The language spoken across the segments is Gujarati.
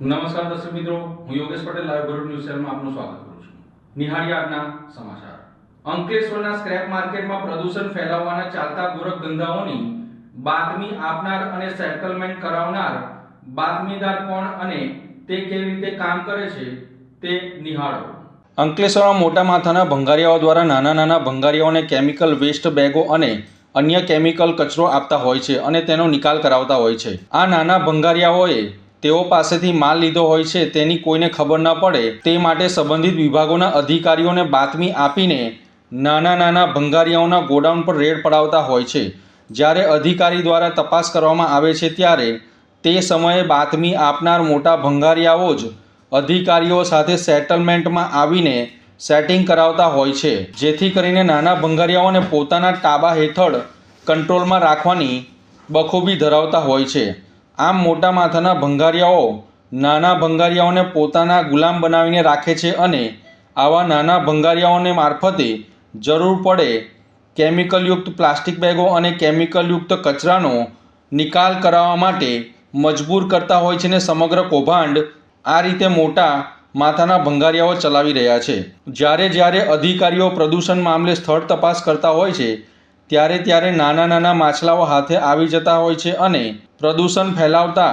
નમસ્કાર દર્શક મિત્રો, હું યોગેશ પટેલ લાઈવ ભરૂચ ન્યૂઝ ચેનલમાં આપનું સ્વાગત કરું છું. નિહાળીએ આજના સમાચાર. અંકલેશ્વરના સ્ક્રેપ માર્કેટમાં પ્રદૂષણ ફેલાવવાના ચાલતા ગોરખ ધંધાઓની બાતમી આપનાર અને સેટલમેન્ટ કરાવનાર બાતમીદાર કોણ અને તે કેવી રીતે કામ કરે છે તે નિહાળો. અંકલેશ્વરમાં મોટા માથાના ભંગારિયાઓ દ્વારા નાના ભંગારિયાઓને કેમિકલ વેસ્ટ બેગો અને અન્ય કેમિકલ કચરો આપતા હોય છે અને તેનો નિકાલ કરાવતા હોય છે. આ નાના ભંગારિયાઓએ તેઓ પાસેથી માલ લીધો હોય છે તેની કોઈને ખબર ન પડે તે માટે સંબંધિત વિભાગોના અધિકારીઓને બાતમી આપીને નાના ભંગારિયાઓના ગોડાઉન પર રેડ પડાવતા હોય છે. જ્યારે અધિકારી દ્વારા તપાસ કરવામાં આવે છે ત્યારે તે સમયે બાતમી આપનાર મોટા ભંગારિયાઓ જ અધિકારીઓ સાથે સેટલમેન્ટમાં આવીને સેટિંગ કરાવતા હોય છે, જેથી કરીને નાના ભંગારિયાઓને પોતાના તાબા હેઠળ કંટ્રોલમાં રાખવાની બખૂબી ધરાવતા હોય છે. આમ મોટા માથાના ભંગારિયાઓ નાના ભંગારિયાઓને પોતાના ગુલામ બનાવીને રાખે છે અને આવા નાના ભંગારિયાઓને મારફતે જરૂર પડે કેમિકલયુક્ત પ્લાસ્ટિક બેગો અને કેમિકલયુક્ત કચરાનો નિકાલ કરાવવા માટે મજબૂર કરતા હોય છે ને સમગ્ર કૌભાંડ આ રીતે મોટા માથાના ભંગારિયાઓ ચલાવી રહ્યા છે. જ્યારે અધિકારીઓ પ્રદૂષણ મામલે સ્થળ તપાસ કરતા હોય છે ત્યારે નાના માછલાઓ હાથે આવી જતા હોય છે અને પ્રદૂષણ ફેલાવતા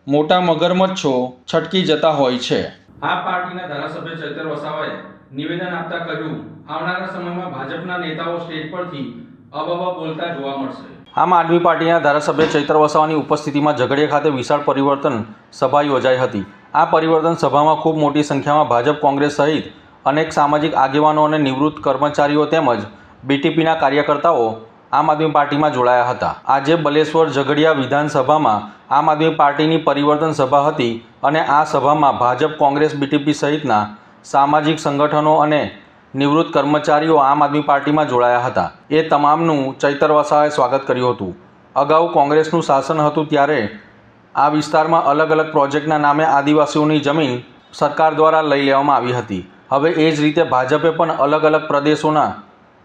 મોટા મગરમચ્છો છટકી જતા હોય છે. આ પાર્ટીના ધારાસભ્ય ચૈતર વસાવાએ નિવેદન આપતા કહ્યું, આવનારા સમયમાં ભાજપના નેતાઓ સ્ટેજ પરથી અબબ બોલતા જોવા મળશે. આમ આદમી પાર્ટીના ધારાસભ્ય ચૈતર વસાવાની ઉપસ્થિતિમાં ઝઘડિયા ખાતે વિશાળ પરિવર્તન સભા યોજાઈ હતી. આ પરિવર્તન સભામાં ખૂબ મોટી સંખ્યામાં ભાજપ, કોંગ્રેસ સહિત અનેક સામાજિક આગેવાનો અને નિવૃત્ત કર્મચારીઓ તેમજ બીટીપીના કાર્યકર્તાઓ આમ આદમી પાર્ટીમાં જોડાયા હતા. આજે બલેશ્વર ઝઘડિયા વિધાનસભામાં આમ આદમી પાર્ટીની પરિવર્તન સભા હતી અને આ સભામાં ભાજપ, કોંગ્રેસ, બીટીપી સહિતના સામાજિક સંગઠનો અને નિવૃત્ત કર્મચારીઓ આમ આદમી પાર્ટીમાં જોડાયા હતા. એ તમામનું ચૈતર વસાવાએ સ્વાગત કર્યું હતું. અગાઉ કોંગ્રેસનું શાસન હતું ત્યારે આ વિસ્તારમાં અલગ પ્રોજેક્ટના નામે આદિવાસીઓની જમીન સરકાર દ્વારા લઈ લેવામાં આવી હતી. હવે એ જ રીતે ભાજપે પણ અલગ પ્રદેશોના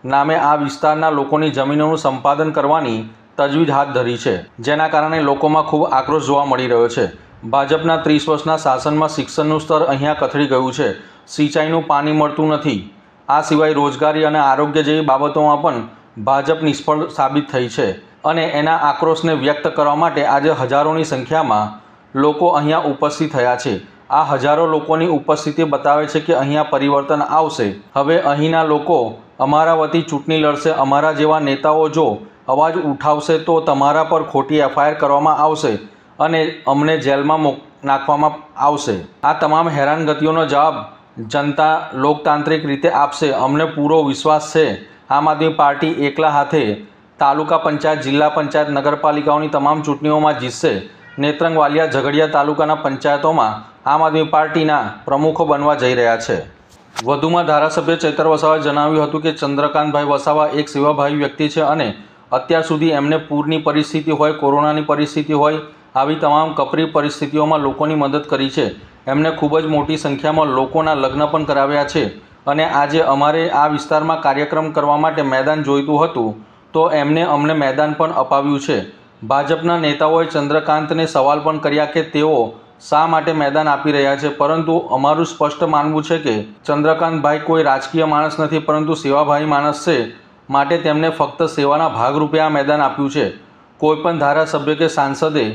નામે આ વિસ્તારના લોકોની જમીનોનું સંપાદન કરવાની તજવીજ હાથ ધરી છે, જેના કારણે લોકોમાં ખૂબ આક્રોશ જોવા મળી રહ્યો છે. ભાજપના 30 વર્ષના શાસનમાં શિક્ષણનું સ્તર અહીંયા કથળી ગયું છે, સિંચાઈનું પાણી મળતું નથી. આ સિવાય રોજગારી અને આરોગ્ય જેવી બાબતોમાં પણ ભાજપ નિષ્ફળ સાબિત થઈ છે અને એના આક્રોશને વ્યક્ત કરવા માટે આજે હજારોની સંખ્યામાં લોકો અહીંયા ઉપસ્થિત થયા છે. આ હજારો લોકોની ઉપસ્થિતિ બતાવે છે કે અહીંયા પરિવર્તન આવશે. હવે અહીંના લોકો અમારા વતી ચૂંટણી લડશે. અમારા જેવા નેતાઓ જો અવાજ ઉઠાવશે તો તમારા પર ખોટી એફઆઈઆર કરવામાં આવશે અને અમને જેલમાં નાખવામાં આવશે. આ તમામ હેરાનગતિઓનો જવાબ જનતા લોકતાંત્રિક રીતે આપશે. અમને પૂરો વિશ્વાસ છે આમ આદમી પાર્ટી એકલા હાથે તાલુકા પંચાયત, જિલ્લા પંચાયત, નગરપાલિકાઓની તમામ ચૂંટણીઓમાં જીતશે. નેત્રંગ, વાલિયા, ઝઘડિયા તાલુકાના પંચાયતોમાં આમ આદમી પાર્ટીના પ્રમુખો બનવા જઈ રહ્યા છે. વધુમાં ધારાસભ્ય ચૈતર વસાવાએ જણાવ્યું હતું કે ચંદ્રકાંતભાઈ વસાવા એક સેવાભાવી વ્યક્તિ છે અને અત્યાર સુધી એમને પૂરની પરિસ્થિતિ હોય, કોરોનાની પરિસ્થિતિ હોય, આવી તમામ કપરી પરિસ્થિતિઓમાં લોકોની મદદ કરી છે. એમને ખૂબ જ મોટી સંખ્યામાં લોકોના લગ્ન પણ કરાવ્યા છે અને આજે અમારે આ વિસ્તારમાં કાર્યક્રમ કરવા માટે મેદાન જોઈતું હતું તો અમને મેદાન પણ અપાવ્યું છે. ભાજપના નેતાઓએ ચંદ્રકાંતને સવાલ પણ કર્યા કે તેઓ શા માટે મેદાન આપી રહ્યા છે, પરંતુ અમારું સ્પષ્ટ માનવું છે કે ચંદ્રકાંતભાઈ કોઈ રાજકીય માણસ નથી પરંતુ સેવાભાવી માણસ છે, માટે તેમને ફક્ત સેવાના ભાગરૂપે આ મેદાન આપ્યું છે. કોઈપણ ધારાસભ્ય કે સાંસદે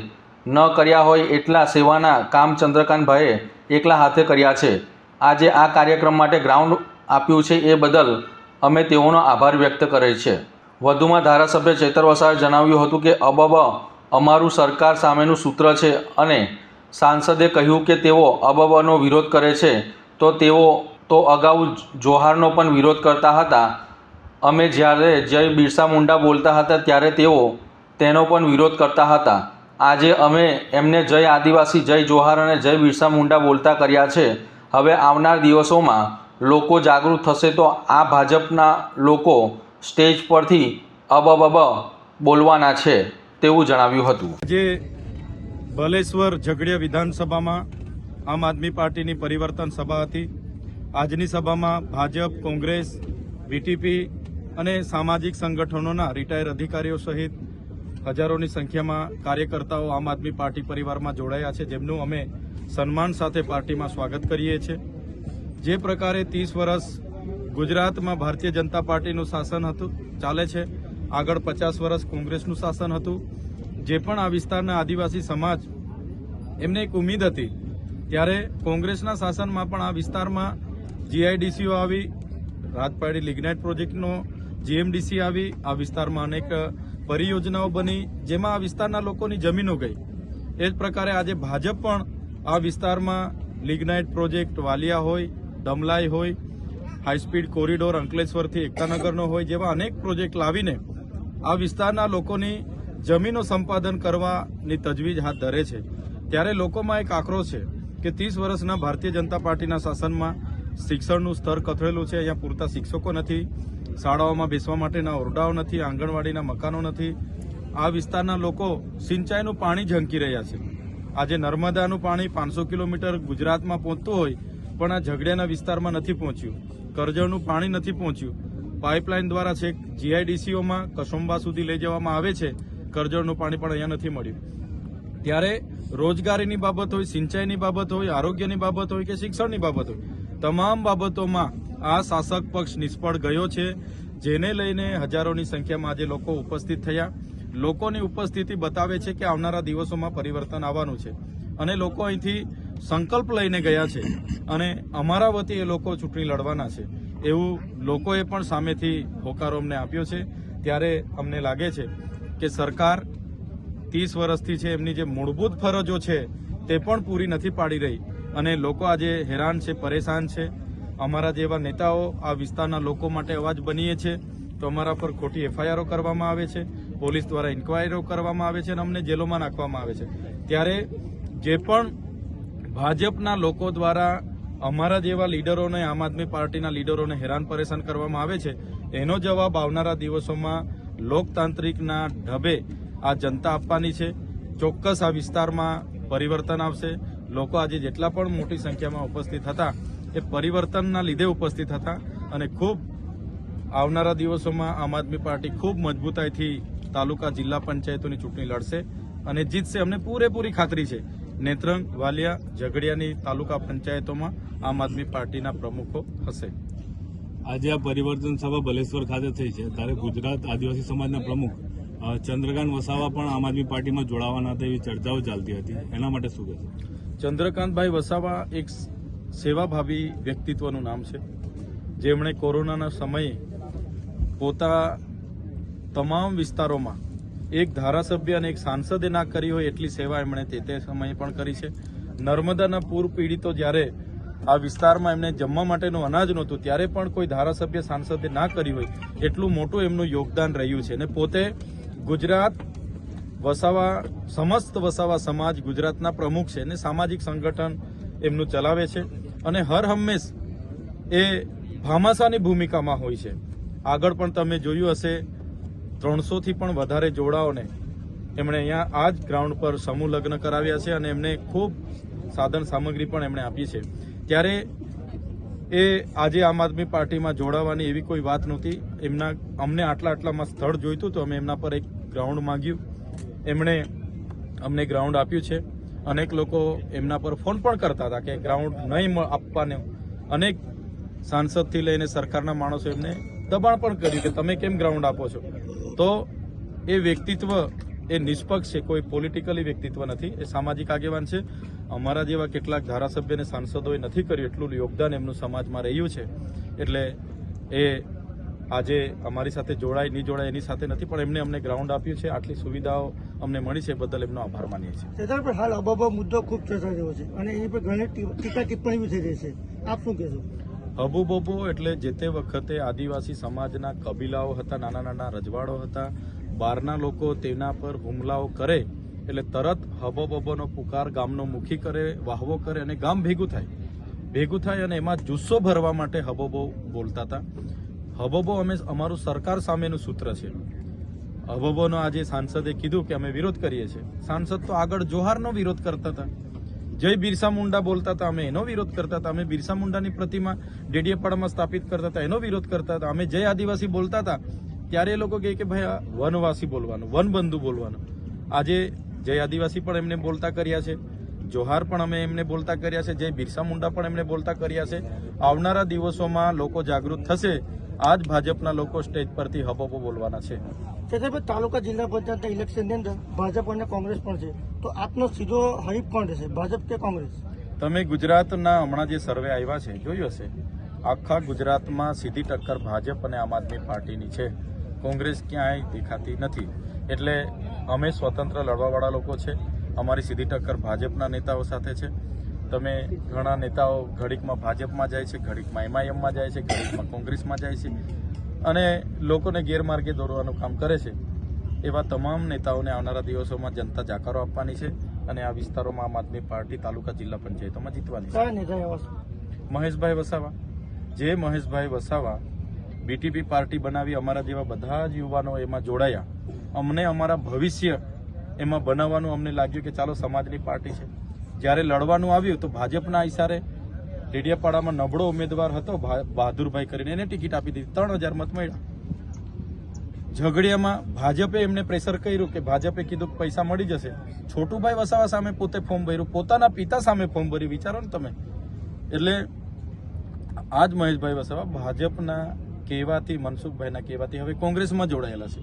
ન કર્યા હોય એટલા સેવાના કામ ચંદ્રકાંતભાઈએ એકલા હાથે કર્યા છે. આજે આ કાર્યક્રમ માટે ગ્રાઉન્ડ આપ્યું છે એ બદલ અમે તેઓનો આભાર વ્યક્ત કરે છે. વધુમાં ધારાસભ્ય ચૈતર વસાવાએ જણાવ્યું હતું કે અબબ અમારું સરકાર સામેનું સૂત્ર છે અને સાંસદે કહ્યું કે તેઓ અબબનો વિરોધ કરે છે તો તેઓ તો અગાઉ જોહારનો પણ વિરોધ કરતા હતા. અમે જ્યારે જય બિરસા મુંડા બોલતા હતા ત્યારે તેઓ તેનો પણ વિરોધ કરતા હતા. આજે અમે એમને જય આદિવાસી, જય જોહાર અને જય બિરસા મુંડા બોલતા કર્યા છે. હવે આવનાર દિવસોમાં લોકો જાગૃત થશે તો આ ભાજપના લોકો સ્ટેજ પરથી અબબ બોલવાના છે તેવું જણાવ્યું હતું. આજે બલેશ્વર ઝઘડિયા વિધાનસભામાં આમ આદમી પાર્ટીની પરિવર્તન સભા હતી. આજની સભામાં ભાજપ, કોંગ્રેસ, બીટીપી અને સામાજિક સંગઠનોના રિટાયર અધિકારીઓ સહિત હજારોની સંખ્યામાં કાર્યકર્તાઓ આમ આદમી પાર્ટી પરિવારમાં જોડાયા છે, જેમનું અમે સન્માન સાથે પાર્ટીમાં સ્વાગત કરીએ છીએ. જે પ્રકારે 30 વર્ષ ગુજરાતમાં ભારતીય જનતા પાર્ટીનું શાસન હતું ચાલે છે, આગળ 50 વર્ષ કોંગ્રેસનું શાસન હતું, જે પણ આ વિસ્તારના આદિવાસી સમાજ એમને એક ઉમ્મીદ હતી, ત્યારે કોંગ્રેસના શાસનમાં પણ આ વિસ્તારમાં જીઆઈડીસીઓ આવી, રાજપાડી લિગ્નાઇટ પ્રોજેક્ટનો જીએમડીસી આવી, આ વિસ્તારમાં અનેક પરિયોજનાઓ બની, જેમાં આ વિસ્તારના લોકોની જમીનો ગઈ. એ જ પ્રકારે આજે ભાજપ પણ આ વિસ્તારમાં લિગ્નાઇટ પ્રોજેક્ટ વાલિયા હોય, દમલાઈ હોય, હાઈસ્પીડ કોરિડોર અંકલેશ્વરથી એકતાનગરનો હોય, જેવા અનેક પ્રોજેક્ટ લાવીને આ વિસ્તારના લોકોની જમીનો સંપાદન કરવાની તજવીજ હાથ ધરે છે. ત્યારે લોકોમાં એક આક્રોશ છે કે 30 વર્ષના ભારતીય જનતા પાર્ટીના શાસનમાં શિક્ષણનું સ્તર કથળેલું છે. અહીંયા પૂરતા શિક્ષકો નથી, શાળાઓમાં બેસવા માટેના ઓરડાઓ નથી, આંગણવાડીના મકાનો નથી. આ વિસ્તારના લોકો સિંચાઈનું પાણી ઝંકી રહ્યા છે. આજે નર્મદાનું પાણી 500 કિલોમીટર ગુજરાતમાં પહોંચતું હોય, પણ આ ઝઘડિયાના વિસ્તારમાં નથી પહોંચ્યું. કરજણનું પાણી નથી પહોંચ્યું. પાઇપલાઇન દ્વારા છેક જીઆઈડીસીઓમાં કસુંબા સુધી લઈ જવામાં આવે છે, કરજણનું પાણી પણ અહીંયા નથી મળ્યું. ત્યારે રોજગારીની બાબત હોય, સિંચાઈની બાબત હોય, આરોગ્યની બાબત હોય કે શિક્ષણની બાબત હોય, તમામ બાબતોમાં આ શાસક પક્ષ નિષ્ફળ ગયો છે, જેને લઈને હજારોની સંખ્યામાં આજે લોકો ઉપસ્થિત થયા. લોકોની ઉપસ્થિતિ બતાવે છે કે આવનારા દિવસોમાં પરિવર્તન આવવાનું છે અને લોકો અહીંથી સંકલ્પ લઈને ગયા છે અને અમારા વતી એ લોકો ચૂંટણી લડવાના છે, એવું લોકોએ પણ સામેથી હોકારો અમને આપ્યો છે. ત્યારે અમને લાગે છે કે સરકાર 30 વર્ષથી છે, એમની જે મૂળભૂત ફરજો છે તે પણ પૂરી નથી પાડી રહી અને લોકો આજે હેરાન છે, પરેશાન છે. અમારા જેવા નેતાઓ આ વિસ્તારના લોકો માટે અવાજ બનીએ છે તો અમારા પર ખોટી એફઆઈઆરો કરવામાં આવે છે, પોલીસ દ્વારા ઇન્ક્વાયરીઓ કરવામાં આવે છે અને અમને જેલોમાં નાખવામાં આવે છે. ત્યારે જે પણ ભાજપના લોકો દ્વારા અમારા જેવા લીડરોને, આમ આદમી પાર્ટીના લીડરોને હેરાન પરેશાન કરવામાં આવે છે, એનો જવાબ આવનારા દિવસોમાં લોકતાંત્રિકના ઢબે આ જનતા આપવાની છે. ચોક્કસ આ વિસ્તારમાં પરિવર્તન આવશે. લોકો આજે જેટલા પણ મોટી સંખ્યામાં ઉપસ્થિત હતા એ પરિવર્તનના લીધે ઉપસ્થિત હતા અને ખૂબ આવનારા દિવસોમાં આમ આદમી પાર્ટી ખૂબ મજબૂતાઈથી તાલુકા જિલ્લા પંચાયતોની ચૂંટણી લડશે અને જીતશે. અમને પૂરેપૂરી ખાતરી છે. નેત્રંગ, વાલિયા, ઝઘડિયાની તાલુકા પંચાયતોમાં આમ આદમી પાર્ટીના પ્રમુખો હશે. આજે આ પરિવર્તન સભા બલેશ્વર ખાતે થઈ છે, ત્યારે ગુજરાત આદિવાસી સમાજના પ્રમુખ ચંદ્રકાંત વસાવા પણ આમ આદમી પાર્ટીમાં જોડાવાના હતા એવી ચર્ચાઓ ચાલતી હતી, એના માટે શું કહેશો? ચંદ્રકાંતભાઈ વસાવા એક સેવાભાવી વ્યક્તિત્વનું નામ છે, જેમણે કોરોનાના સમયે પોતા તમામ વિસ્તારોમાં એક ધારાસભ્ય અને એક સાંસદે ના કરી હોય એટલી સેવા એમણે તે સમયે પણ કરી છે. નર્મદાના પૂર પીડિતો જ્યારે આ વિસ્તારમાં એમને જમવા માટેનું અનાજ નહોતું, ત્યારે પણ કોઈ ધારાસભ્ય સાંસદે ના કરી હોય એટલું મોટું એમનું યોગદાન રહ્યું છે. અને પોતે ગુજરાત સમસ્ત વસાવા સમાજ ગુજરાતના પ્રમુખ છે અને સામાજિક સંગઠન એમનું ચલાવે છે અને હર હંમેશ એ ભામાશાની ભૂમિકામાં હોય છે. આગળ પણ તમે જોયું હશે 300થી પણ વધારે જોડાઓને એમણે અહીંયા આ જ ગ્રાઉન્ડ પર સમૂહ લગ્ન કરાવ્યા છે અને એમને ખૂબ સાધન સામગ્રી પણ એમણે આપી છે. ત્યારે એ આજે આમ આદમી પાર્ટીમાં જોડાવાની એવી કોઈ વાત નહોતી. અમને આટલામાં સ્થળ જોઈતું તો અમે એમના પર એક ગ્રાઉન્ડ માંગ્યું, એમણે અમને ગ્રાઉન્ડ આપ્યું છે. અનેક લોકો એમના પર ફોન પણ કરતા હતા કે ગ્રાઉન્ડ નહીં આપવાને. અનેક સાંસદથી લઈને સરકારના માણસો એમને દબાણ પણ કર્યું કે તમે કેમ ગ્રાઉન્ડ આપો છો. તો એ વ્યક્તિત્વ એ નિષ્પક્ષ છે, કોઈ પોલિટિકલી વ્યક્તિત્વ નથી, એ સામાજિક આગેવાન છે. અમારા જેવા કેટલાક ધારાસભ્ય અને સાંસદોએ નથી કર્યું એટલું યોગદાન એમનું સમાજમાં રહ્યું છે. એટલે એ આજે અમારી સાથે જોડાય નહીં જોડાય એની સાથે નથી, પણ એમને અમને ગ્રાઉન્ડ આપ્યું છે, આટલી સુવિધાઓ અમને મળી છે, બદલ એમનો આભાર માનીએ છીએ. હાલ અબાબા મુદ્દો ખૂબ ચર્ચા જેવો છે અને એની પર ઘણી ટીકા ટિપ્પણી બી થઈ રહી છે, આપ શું કહેશો? હબુબબો એટલે જે તે વખતે આદિવાસી સમાજના કબીલાઓ હતા, નાના નાના રજવાડો હતા, બહારના લોકો તેના પર હુમલાઓ કરે એટલે તરત હબોબબોનો પુકાર ગામનો મુખી કરે, વાહવો કરે અને ગામ ભેગું થાય અને એમાં જુસ્સો ભરવા માટે હબોબો બોલતા હતા. હબોબો અમે અમારું સરકાર સામેનું સૂત્ર છે. હબોબોનો આજે સાંસદે કીધું કે અમે વિરોધ કરીએ છીએ. સાંસદ તો આગળ જોહારનો વિરોધ કરતા હતા, જય બિરસા મુંડા બોલતા હતા, અમે એનો વિરોધ કરતા હતા. અમે બિરસા મુંડાની પ્રતિમા ડેડિયાપાડામાં સ્થાપિત કરતા હતા, એનો વિરોધ કરતા હતા. અમે જય આદિવાસી બોલતા હતા, ત્યારે એ લોકો કહે કે ભાઈ આ વનવાસી બોલવાનું, વનબંધુ બોલવાનું. આજે જય આદિવાસી પણ એમને બોલતા કર્યા છે, જોહાર પણ અમે એમને બોલતા કર્યા છે, જય બિરસા મુંડા પણ એમને બોલતા કર્યા છે. આવનારા દિવસોમાં લોકો જાગૃત થશે. આજ ભાજપના લોકો સ્ટેજ પરથી હપહપો બોલવાના છે. છતાં તાલુકા જિલ્લા પંચાયતના ઇલેક્શનની અંદર ભાજપ અને કોંગ્રેસ પણ છે, તો આપનો સીધો હરીફ કોણ રહેશે, ભાજપ કે કોંગ્રેસ? તમે ગુજરાતના હમણાં જે સર્વે આવ્યા છે જોયું હશે, આખા ગુજરાતમાં સીધી ટક્કર ભાજપ અને આમ આદમી પાર્ટીની છે. કોંગ્રેસ ક્યાંય દેખાતી નથી. એટલે અમે સ્વતંત્ર લડવાવાળા લોકો છે. અમારી સીધી ટક્કર ભાજપના નેતાઓ સાથે છે. તમે ઘણા નેતાઓ ઘડીકમાં ભાજપમાં જાય છે, ઘડીકમાં MIMમાં જાય છે, ઘડીકમાં કોંગ્રેસમાં જાય છે અને લોકોને ગેરમાર્ગે દોરવાનું કામ કરે છે. એવા તમામ નેતાઓને આવનારા દિવસોમાં જનતા જાકારો આપવાની છે અને આ વિસ્તારોમાં આમ આદમી પાર્ટી તાલુકા જિલ્લા પંચાયતોમાં જીતવાની છે. કયા નેતા એવા છે? મહેશભાઈ વસાવા. જે મહેશભાઈ વસાવા BTP પાર્ટી બનાવી, અમારા જેવા બધા જ યુવાનો એમાં જોડાયા. અમને અમારા ભવિષ્ય એમાં બનાવવાનું અમને લાગ્યું કે ચાલો સમાજની પાર્ટી છે. જ્યારે લડવાનું આવ્યું તો ભાજપના ઇશારે ડેડિયાપાડામાં નબળો ઉમેદવાર હતો બહાદુરભાઈ કરીને, એને ટિકિટ આપી દીધી. 3000 મત મળ્યા. ઝઘડિયામાં ભાજપે એમને પ્રેશર કર્યું કે ભાજપે કીધું કે પૈસા મળી જશે. છોટુભાઈ વસાવા સામે પોતે ફોર્મ ભર્યું, પોતાના પિતા સામે ફોર્મ ભર્યું. વિચારો ને તમે. એટલે આજ મહેશભાઈ વસાવા ભાજપના કહેવાથી, મનસુખભાઈના કહેવાથી હવે કોંગ્રેસમાં જોડાયેલા છે.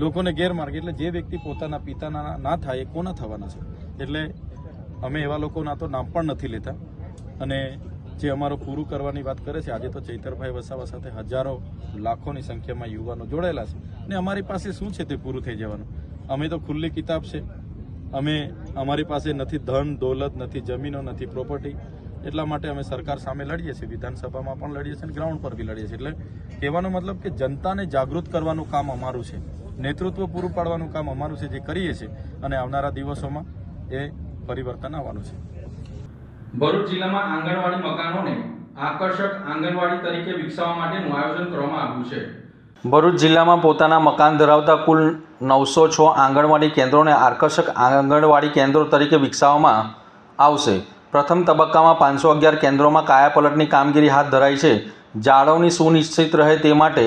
લોકોને ગેરમાર્ગે. એટલે જે વ્યક્તિ પોતાના પિતાના ના થાય એ કોના થવાના છે? એટલે અમે એવા લોકોના તો નામ પણ નથી લેતા. અને જે અમારો પૂરું કરવાની વાત કરે છે, આજે તો ચૈતરભાઈ વસાવા સાથે હજારો લાખોની સંખ્યામાં યુવાનો જોડાયેલા છે ને અમારી પાસે શું છે તે પૂરું થઈ જવાનું? અમે તો ખુલ્લી કિતાબ છે. અમારી પાસે નથી ધન દોલત, નથી જમીનો, નથી પ્રોપર્ટી. એટલા માટે અમે સરકાર સામે લડીએ છીએ, વિધાનસભામાં પણ લડીએ છીએ અને ગ્રાઉન્ડ પર બી લડીએ છીએ. એટલે કહેવાનો મતલબ કે જનતાને જાગૃત કરવાનું કામ અમારું છે, નેતૃત્વ પૂરું પાડવાનું કામ અમારું છે, જે કરીએ છીએ અને આવનારા દિવસોમાં એ પરિવર્તન આવવાનું છે. ભરૂચ જિલ્લામાં આંગણવાડી મકાનોને આકર્ષક આંગણવાડી તરીકે વિકસાવવા માટેનું આયોજન કરવામાં આવ્યું છે. ભરૂચ જિલ્લામાં પોતાના મકાન ધરાવતા કુલ 906 આંગણવાડી કેન્દ્રોને આકર્ષક આંગણવાડી કેન્દ્રો તરીકે વિકસાવવામાં આવશે. પ્રથમ તબક્કામાં 511 કેન્દ્રોમાં કાયાપલટની કામગીરી હાથ ધરાઈ છે. જાળવણી સુનિશ્ચિત રહે તે માટે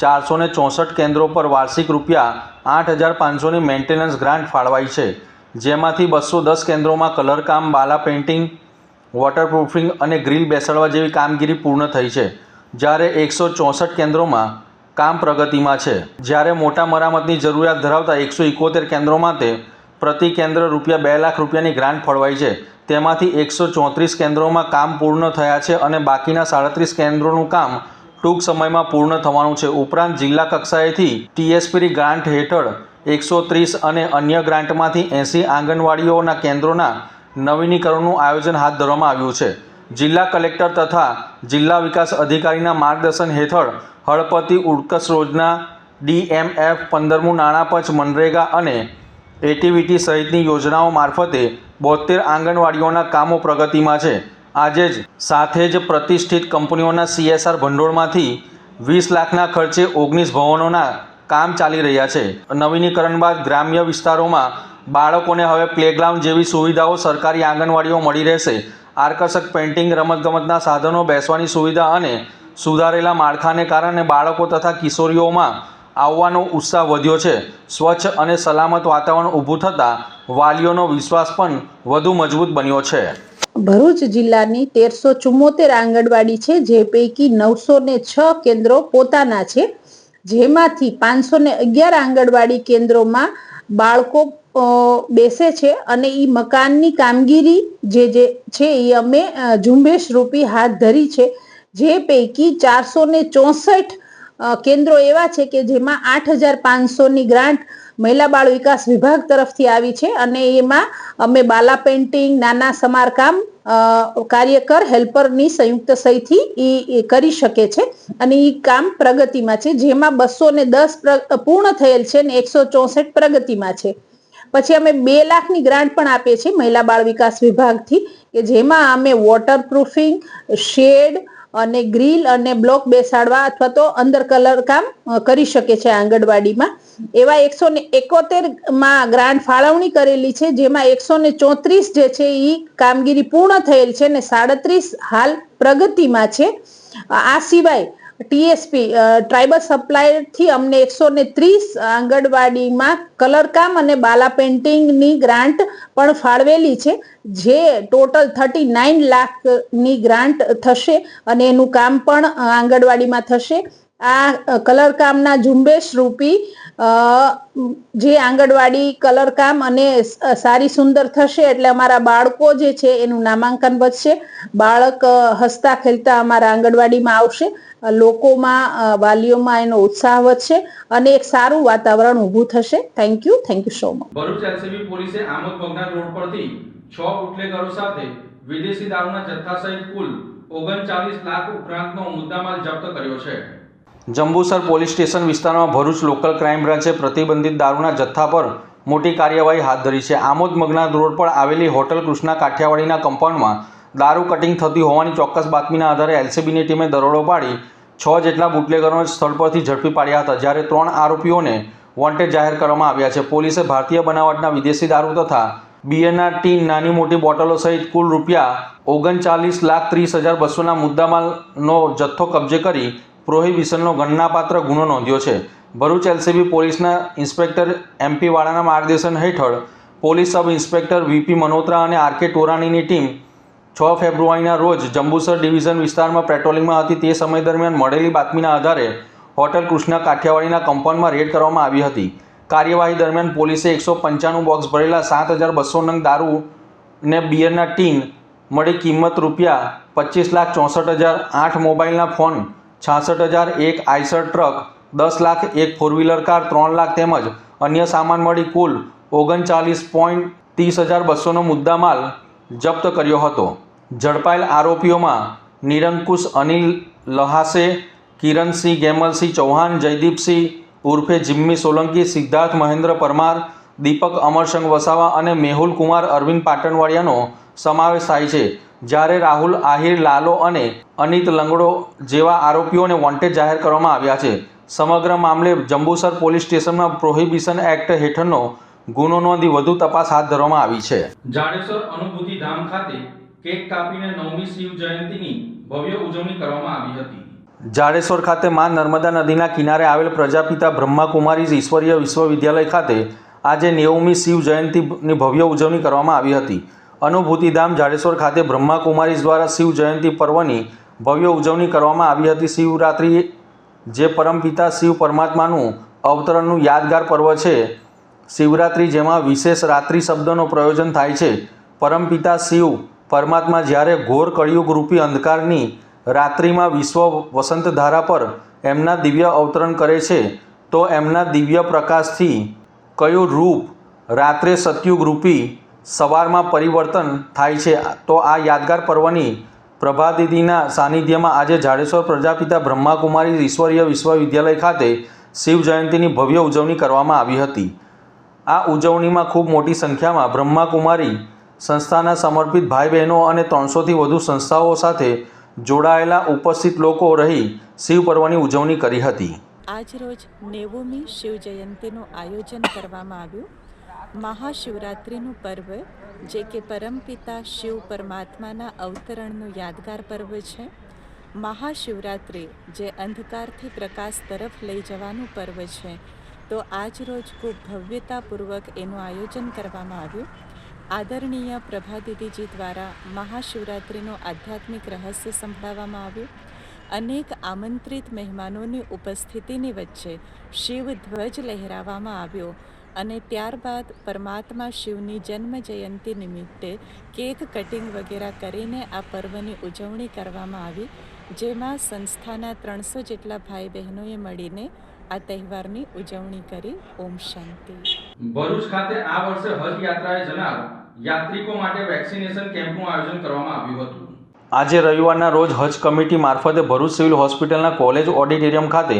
464 કેન્દ્રો પર વાર્ષિક ₹8,500ની મેન્ટેનન્સ ગ્રાન્ટ ફાળવાઈ છે. જેમાંથી 210 કેન્દ્રોમાં કલરકામ, બાલા પેઇન્ટિંગ, વોટરપ્રૂફિંગ અને ગ્રીલ બેસાડવા જેવી કામગીરી પૂર્ણ થઈ છે. જ્યારે 164 કેન્દ્રોમાં કામ પ્રગતિમાં છે. જ્યારે મોટા મરામતની જરૂરિયાત ધરાવતા 171 કેન્દ્રો માટે પ્રતિ કેન્દ્ર ₹2 લાખની ગ્રાન્ટ ફળવાઈ છે. તેમાંથી 134 કેન્દ્રોમાં કામ પૂર્ણ થયા છે અને બાકીના 37 કેન્દ્રોનું કામ ટૂંક સમયમાં પૂર્ણ થવાનું છે. ઉપરાંત જિલ્લા કક્ષાએથી TSP ગ્રાન્ટ હેઠળ 130 અને અન્ય ગ્રાન્ટમાંથી 80 આંગણવાડીઓના કેન્દ્રોના નવીનીકરણનું આયોજન હાથ ધરવામાં આવ્યું છે. જિલ્લા કલેક્ટર તથા જિલ્લા વિકાસ અધિકારીના માર્ગદર્શન હેઠળ હળપતિ ઉત્કર્ષ યોજના, DMF, 15મું નાણાં પંચ, મનરેગા અને એટીવીટી સહિતની યોજનાઓ મારફતે 72 આંગણવાડીઓના કામો પ્રગતિમાં છે. આજે જ સાથે જ પ્રતિષ્ઠિત કંપનીઓના CSR ભંડોળમાંથી 20 લાખના ખર્ચે 19 ભવનોના કામ ચાલી રહ્યા છે. નવીનીકરણ બાદ ગ્રામ્ય વિસ્તારોમાં બાળકોને હવે પ્લેગ્રાઉન્ડ જેવી સુવિધાઓ સરકારી આંગણવાડીઓ મળી રહેશે. આકર્ષક પેઇન્ટિંગ, રમતગમતના સાધનો, બેસવાની સુવિધા અને સુધારેલા માળખાને કારણે બાળકો તથા કિશોરીઓમાં આવવાનો ઉત્સાહ વધ્યો છે. સ્વચ્છ અને સલામત વાતાવરણ ઊભું થતાં વાલીઓનો વિશ્વાસ પણ વધુ મજબૂત બન્યો છે. ભરૂચ જિલ્લાની 1374 આંગણવાડી છે, જે પૈકી 906 કેન્દ્રો પોતાના છે. જેમાંથી 511 આંગણવાડી કેન્દ્રોમાં બાળકો બેસે છે અને એ મકાનની કામગીરી જે છે એ અમે ઝુંબેશ રૂપી હાથ ધરી છે. જે પૈકી 464 કેન્દ્રો એવા છે કે જેમાં 8,500ની ગ્રાન્ટ મહિલા બાળ વિકાસ વિભાગ તરફથી આવી છે અને એમાં અમે બાલા પેઇન્ટિંગ, નાના સમારકામ, કાર્યકર, હેલ્પરની સંયુક્ત સહીથી એ કરી શકે છે અને એ કામ પ્રગતિમાં છે. જેમાં 210 પૂર્ણ થયેલ છે અને 164 પ્રગતિમાં છે. પછી અમે 2 લાખની ગ્રાન્ટ પણ આપીએ છીએ મહિલા બાળ વિકાસ વિભાગથી, કે જેમાં અમે વોટરપ્રૂફિંગ, શેડ અને ગ્રીલ અને બ્લોક બેસાડવા અથવા તો અંદર કલર કામ કરી શકે છે આંગણવાડીમાં. એવા 171માં ગ્રાન્ટ ફાળવણી કરેલી છે, જેમાં 134 જે છે એ કામગીરી પૂર્ણ થયેલ છે અને 37 હાલ પ્રગતિમાં છે. આ સિવાય ટીએસપી ટ્રાઇબલ સપ્લાયથી અમને 130 આંગણવાડીમાં કલરકામ અને બાલા પેઇન્ટિંગની ગ્રાન્ટ પણ ફાળવેલી છે, જે ટોટલ 39 લાખની ગ્રાન્ટ થશે અને એનું કામ પણ આંગણવાડીમાં થશે. આ કલરકામના ઝુંબેશ રૂપી જે આંગણવાડી કલરકામ અને સારી સુંદર થશે એટલે અમારા બાળકો જે છે એનું નામાંકન વધશે, બાળક હસતા ખેલતા અમારા આંગણવાડીમાં આવશે, લોકોમાં વાલીઓમાં એનો ઉત્સાહ વધશે અને એક સારું વાતાવરણ ઊભું થશે. Thank you so much. Bharuch LCB પોલીસે આમોદ મગના રોડ પરથી 6 બુટલેગરો સાથે વિદેશી દારૂના જથ્થા સહિત કુલ 39 લાખ ઉપરાંતનો મુદ્દામાલ જપ્ત કર્યો છે. જંબુસર પોલીસ સ્ટેશન વિસ્તારમાં ભરૂચ લોકલ ક્રાઇમ બ્રાન્ચે પ્રતિબંધિત દારૂના જથ્થા પર મોટી કાર્યવાહી હાથ ધરી છે. આમોદ મગના રોડ પર આવેલી હોટલ કૃષ્ણા કાઠિયાવાડીના કમ્પાઉન્ડમાં દારૂ કટિંગ થતી હોવાની ચોક્કસ બાતમીના આધારે એલસીબીની ટીમે દરોડો પાડી 6 જેટલા બુટલેગરોને સ્થળ પરથી ઝડપી પાડ્યા હતા, જ્યારે 3 આરોપીઓને વોન્ટેડ જાહેર કરવામાં આવ્યા છે. પોલીસે ભારતીય બનાવટના વિદેશી દારૂ તથા બિયરના ટીન, નાની મોટી બોટલો સહિત કુલ ₹39,30,200ના મુદ્દામાલનો જથ્થો કબજે કરી પ્રોહિબિશનનો ગણનાપાત્ર ગુનો નોંધ્યો છે. ભરૂચ એલસીબી પોલીસના ઇન્સ્પેક્ટર MP વાળાના માર્ગદર્શન હેઠળ પોલીસ સબ ઇન્સ્પેક્ટર VP મનોત્રા અને RK ટોરાણીની ટીમ 6 ફેબ્રુઆરીના રોજ જંબુસર ડિવિઝન વિસ્તારમાં પેટ્રોલિંગમાં હતી. તે સમય દરમિયાન મળેલી બાતમીના આધારે હોટલ કૃષ્ણા કાઠિયાવાડીના કમ્પાઉન્ડમાં રેડ કરવામાં આવી હતી. કાર્યવાહી દરમિયાન પોલીસે 195 બોક્સ ભરેલા 7,200 નંગ દારૂ ને બિયરના ટીન મળી કિંમત ₹25,64,000, 8 મોબાઈલના ફોન, 66,000, એક આઈસર ટ્રક, 10 લાખ, એક ફોર વ્હીલર કાર, 3 લાખ તેમજ અન્ય સામાન મળી કુલ 39,30,200નો મુદ્દામાલ જપ્ત કર્યો હતો. ઝડપાયેલ આરોપીઓમાં નિરંકુશ અનિલ લહાસે, કિરણસિંહ ગેમલસિંહ ચૌહાણ, જયદીપસિંહ ઉર્ફે જિમ્મી સોલંકી, સિદ્ધાર્થ મહેન્દ્ર પરમાર, દીપક અમરસંગ વસાવા અને મેહુલ કુમાર અરવિંદ પાટણવાડિયાનો સમાવેશ થાય છે, જ્યારે રાહુલ આહિર, લાલો અને અનિત લંગડો જેવા આરોપીઓને વોન્ટેડ જાહેર કરવામાં આવ્યા છે. સમગ્ર મામલે જંબુસર પોલીસ સ્ટેશનમાં પ્રોહિબિશન એક્ટ હેઠળનો ગુનો નોંધી વધુ તપાસ હાથ ધરવામાં આવી છે. જાડેશ્વર અનુભૂતિ ધામ ખાતે કેક કાપીને 9મી શિવ જયંતીની ભવ્ય ઉજવણી કરવામાં આવી હતી. જાડેશ્વર ખાતે મા નર્મદા નદીના કિનારે આવેલ પ્રજાપિતા બ્રહ્માકુમારીઝ ઈશ્વરીય વિશ્વવિદ્યાલય ખાતે આજે 90મી શિવ જયંતીની ભવ્ય ઉજવણી કરવામાં આવી હતી. અનુભૂતિધામ જાડેશ્વર ખાતે બ્રહ્માકુમારીઝ દ્વારા શિવ જયંતી પર્વની ભવ્ય ઉજવણી કરવામાં આવી હતી. શિવરાત્રિ જે પરમપિતા શિવ પરમાત્માનું અવતરણનું યાદગાર પર્વ છે. શિવરાત્રિ જેમાં વિશેષ રાત્રિ શબ્દનો પ્રયોજન થાય છે. પરમપિતા શિવ પરમાત્મા જ્યારે ઘોર કળિયુગ રૂપી અંધકારની રાત્રિમાં વિશ્વ વસંતધારા પર એમના દિવ્ય અવતરણ કરે છે, તો એમના દિવ્ય પ્રકાશથી કયું રૂપ રાત્રે સતયુગ રૂપી સવારમાં પરિવર્તન થાય છે. તો આ યાદગાર પર્વની પ્રભાદિદીના સાનિધ્યમાં આજે જાડેશ્વર પ્રજાપિતા બ્રહ્માકુમારી ઈશ્વરીય વિશ્વવિદ્યાલય ખાતે શિવ જયંતીની ભવ્ય ઉજવણી કરવામાં આવી હતી. આ ઉજવણીમાં ખૂબ મોટી સંખ્યામાં બ્રહ્માકુમારી સંસ્થાના સમર્પિત ભાઈ બહેનો અને 300થી વધુ સંસ્થાઓ સાથે જોડાયેલા ઉપસ્થિત લોકો રહી શિવ પર્વની ઉજવણી કરી હતી. આજરોજ 90મી શિવ જયંતીનું આયોજન કરવામાં આવ્યું. મહાશિવરાત્રિનું પર્વ જે કે પરમપિતા શિવ પરમાત્માના અવતરણનું યાદગાર પર્વ છે. મહાશિવરાત્રિ જે અંધકારથી પ્રકાશ તરફ લઈ જવાનું પર્વ છે, તો આજ રોજ ખૂબ ભવ્યતાપૂર્વક એનું આયોજન કરવામાં આવ્યું. આદરણીય પ્રભાદીદીજી દ્વારા મહાશિવરાત્રિનું આધ્યાત્મિક રહસ્ય સંભળાવવામાં આવ્યું. અનેક આમંત્રિત મહેમાનોની ઉપસ્થિતિની વચ્ચે શિવ ધ્વજ લહેરાવવામાં આવ્યો અને ત્યારબાદ પરમાત્મા શિવની જન્મ જયંતિ નિમિત્તે કેક કટિંગ વગેરે કરીને આ પર્વની ઉજવણી કરવામાં આવી, જેમાં સંસ્થાના 300 જેટલા ભાઈ બહેનોએ મળીને આ તહેવારની ઉજવણી કરી. ઓમ શાંતિ. ભરૂચ ખાતે આ વર્ષે હજ યાત્રાએ જનાર યાત્રિકો માટે વેક્સિનેશન કેમ્પનું આયોજન કરવામાં આવ્યું હતું. આજે રવિવારના રોજ હજ કમિટી મારફતે ભરૂચ સિવિલ હોસ્પિટલના કોલેજ ઓડિટોરિયમ ખાતે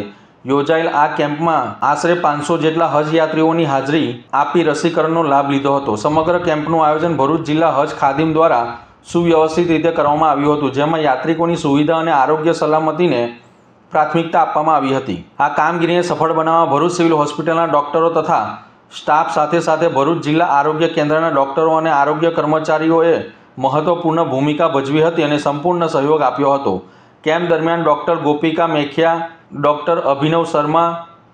યોજાયેલ આ કેમ્પમાં આશરે 500 જેટલા હજ યાત્રીઓની હાજરી આપી રસીકરણનો લાભ લીધો હતો. સમગ્ર કેમ્પનું આયોજન ભરૂચ જિલ્લા હજ ખાદિમ દ્વારા સુવ્યવસ્થિત રીતે કરવામાં આવ્યું હતું, જેમાં યાત્રિકોની સુવિધા અને આરોગ્ય સલામતીને પ્રાથમિકતા આપવામાં આવી હતી. આ કામગીરીને સફળ બનાવવા ભરૂચ સિવિલ હોસ્પિટલના ડોક્ટરો તથા સ્ટાફ સાથે સાથે ભરૂચ જિલ્લા આરોગ્ય કેન્દ્રના ડોક્ટરો અને આરોગ્ય કર્મચારીઓએ મહત્વપૂર્ણ ભૂમિકા ભજવી હતી અને સંપૂર્ણ સહયોગ આપ્યો હતો. કેમ્પ દરમિયાન ડૉક્ટર ગોપિકા મેખિયા, ડૉક્ટર અભિનવ શર્મા,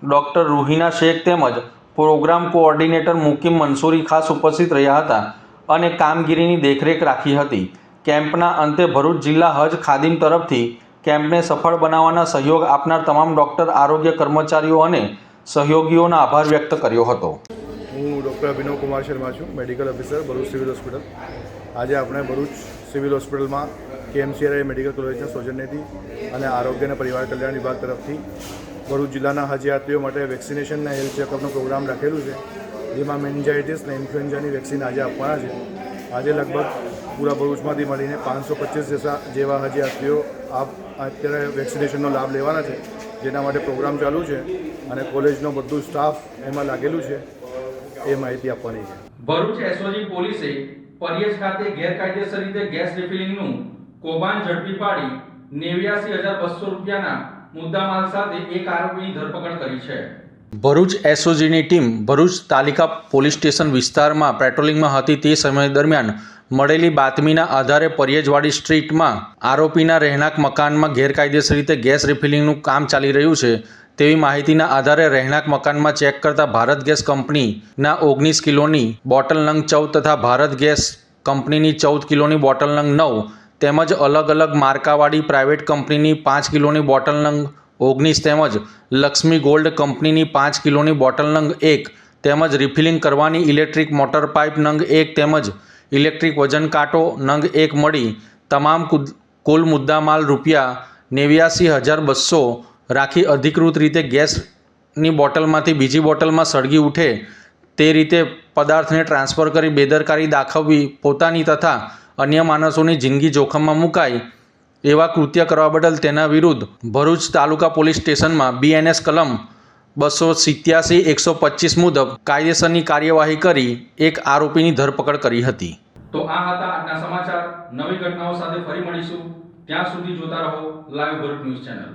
ડૉક્ટર રૂહિના શેખ તેમજ પ્રોગ્રામ કોઓર્ડિનેટર મુકીમ મંસૂરી ખાસ ઉપસ્થિત રહ્યા હતા અને કામગીરીની દેખરેખ રાખી હતી. કેમ્પના અંતે ભરૂચ જિલ્લા હજ ખાદિમ તરફથી કેમ્પને સફળ બનાવવાના સહયોગ આપનાર તમામ ડૉક્ટર, આરોગ્ય કર્મચારીઓ અને સહયોગીઓનો આભાર વ્યક્ત કર્યો હતો. હું ડૉક્ટર અભિનવ કુમાર શર્મા છું, medical officer, Bharuch civil hospital. આજે આપણે ભરૂચ સિવિલ હોસ્પિટલમાં KMCRI મેડિકલ કોલેજના સૌજન્યથી અને આરોગ્ય અને પરિવાર કલ્યાણ વિભાગ તરફથી ભરૂચ જિલ્લાના હજ યાત્રીઓ માટે વેક્સિનેશન અને હેલ્થ ચેકઅપનો પ્રોગ્રામ રાખેલું છે, જેમાં મેનિન્જાઇટિસ અને ઇન્ફ્લુએન્ઝાની વેક્સિન આજે આપવાના છે. આજે લગભગ પૂરા ભરૂચમાંથી મળીને 525 જેવા હજ યાત્રીઓ અત્યારે વેક્સિનેશનનો લાભ લેવાના છે, જેના માટે પ્રોગ્રામ ચાલુ છે અને કોલેજનો બધું સ્ટાફ એમાં લાગેલું છે. એ માહિતી આપવાની છે. ભરૂચ એસઓજી પોલીસે પરિયજ ખાતે ગેરકાયદેસર રીતે ગેસ રિફિલિંગનું કૌભાંડ ઝડપી પાડી 89,200 રૂપિયાના મુદ્દામાલ સાથે એક આરોપીની ધરપકડ કરી છે. ભરૂચ એસઓજીની ટીમ ભરૂચ તાલુકા પોલીસ સ્ટેશન વિસ્તારમાં પેટ્રોલિંગમાં હતી. તે સમય દરમિયાન મળેલી બાતમીના આધારે પરિયજવાડી સ્ટ્રીટમાં આરોપીના રહેણાંક મકાનમાં ગેરકાયદેસર રીતે ગેસ રિફિલિંગનું કામ ચાલી રહ્યું છે તેવી માહિતીના આધારે રહેણાંક મકાનમાં ચેક કરતા ભારત ગેસ કંપનીના 19 કિલોની બોટલ નંગ 14 તથા ભારત ગેસ કંપનીની 14 કિલોની બોટલ નંગ 9 તેમજ અલગ અલગ માર્કાવાળી પ્રાઇવેટ કંપનીની 5 કિલોની બોટલ નંગ 19 તેમજ લક્ષ્મી ગોલ્ડ કંપનીની 5 કિલોની બોટલ નંગ 1 તેમજ રિફિલિંગ કરવાની ઇલેક્ટ્રિક મોટર પાઇપ નંગ 1 તેમજ ઇલેક્ટ્રિક વજન કાંટો નંગ 1 મળી તમામ કુલ મુદ્દામાલ રૂપિયા 89,200 રાખી અધિકૃત રીતે ગેસની બોટલમાંથી બીજી બોટલમાં સળગી ઉઠે તે રીતે પદાર્થને ટ્રાન્સફર કરી બેદરકારી દાખવવી, પોતાની તથા અન્ય માણસોની જિંદગી જોખમમાં મુકાય એવા કૃત્ય કરવા બદલ તેના વિરુદ્ધ ભરૂચ તાલુકા પોલીસ સ્ટેશનમાં BNS કલમ 287-125 મુજબ કાયદેસરની કાર્યવાહી કરી એક આરોપીની ધરપકડ કરી હતી. તો આ હતા આજના સમાચાર. નવી ઘટનાઓ સાથે ફરી મળીશું. ત્યાં સુધી જોતા રહો લાઈવ ભરૂચ ન્યૂઝ ચેનલ.